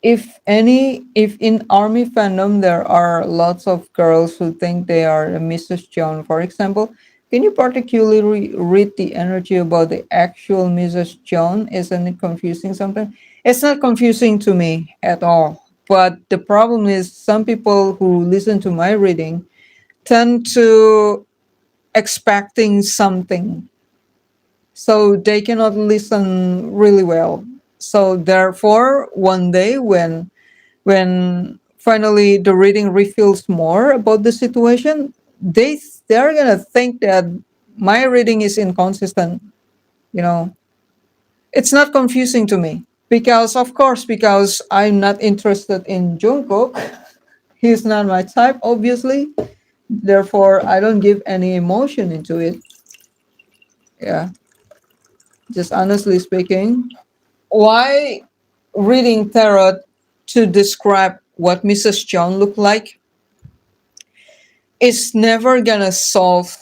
if in army fandom there are lots of girls who think they are a Mrs. John, for example, can you particularly read the energy about the actual Mrs. John? Isn't it confusing sometimes? It's not confusing to me at all. But the problem is some people who listen to my reading tend to expecting something, so they cannot listen really well. So therefore, one day when finally the reading reveals more about the situation, they're gonna think that my reading is inconsistent. You know, it's not confusing to me because, of course, because I'm not interested in Jungkook. He's not my type, obviously. Therefore, I don't give any emotion into it. Yeah, just honestly speaking. Why reading tarot to describe what Mrs. John looked like is never gonna solve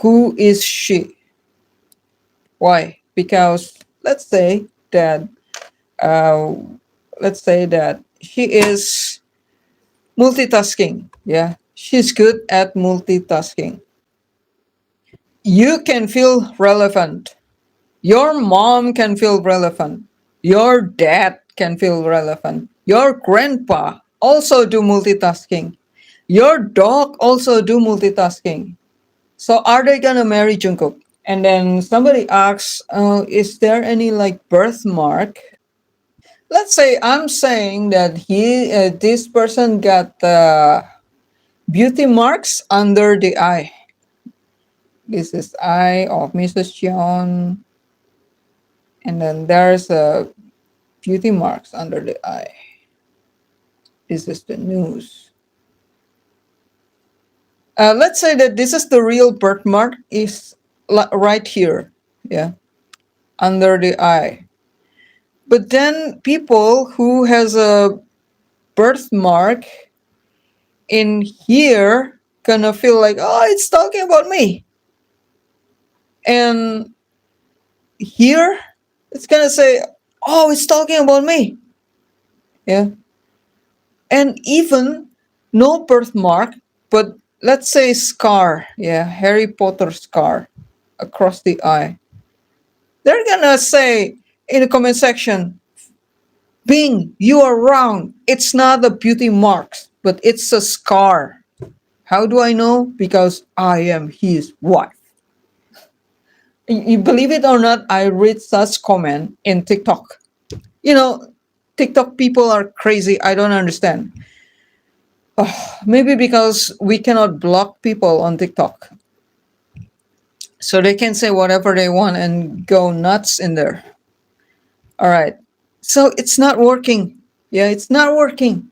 who is she. Why? Because that uh, let's say that she is multitasking. Yeah, she's good at multitasking. You can feel relevant. Your mom can feel relevant. Your dad can feel relevant. Your grandpa also do multitasking. Your dog also do multitasking. So are they gonna marry Jungkook? And then somebody asks, is there any like birthmark? Let's say I'm saying that this person got beauty marks under the eye. This is eye of Mrs. Jeon, and then there's beauty marks under the eye. This is the news. Let's say that this is the real birthmark is right here, yeah, under the eye. But then people who has a birthmark in here gonna feel like, oh, it's talking about me. And here it's gonna say, oh, it's talking about me. Yeah. And even no birthmark, but let's say scar, yeah, Harry Potter scar across the eye. They're gonna say in the comment section, Bing, you are wrong. It's not a beauty marks, but it's a scar. How do I know? Because I am his wife. You believe it or not, I read such comment in TikTok. You know, TikTok people are crazy. I don't understand. Maybe because we cannot block people on TikTok. So they can say whatever they want and go nuts in there. All right. So it's not working. Yeah, it's not working.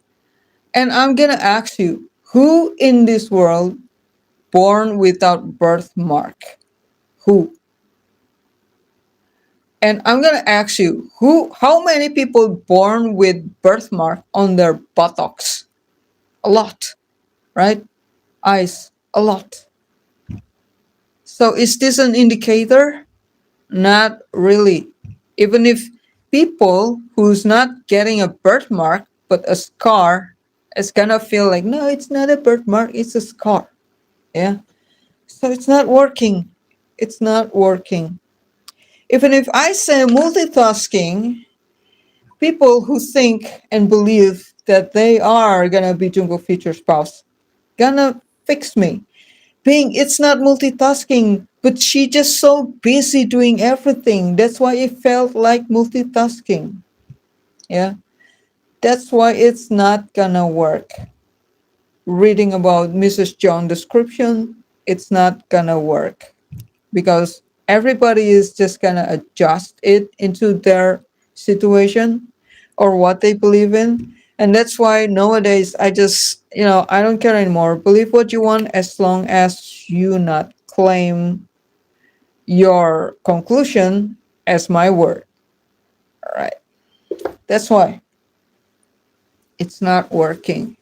And I'm going to ask you, who in this world born without birthmark? Who? And I'm going to ask you, how many people born with birthmark on their buttocks? A lot, right? Eyes, a lot. So is this an indicator? Not really. Even if people who's not getting a birthmark but a scar is gonna feel like, no, it's not a birthmark, it's a scar. Yeah. So it's not working. It's not working. Even if I say multitasking, people who think and believe that they are gonna be Jungkook future spouse gonna fix me. Being it's not multitasking, but she just so busy doing everything. That's why it felt like multitasking. Yeah. That's why it's not gonna work. Reading about Mrs. John description, it's not gonna work because everybody is just gonna adjust it into their situation or what they believe in. And that's why nowadays I just, I don't care anymore. Believe what you want as long as you not claim your conclusion as my word. All right. That's why it's not working.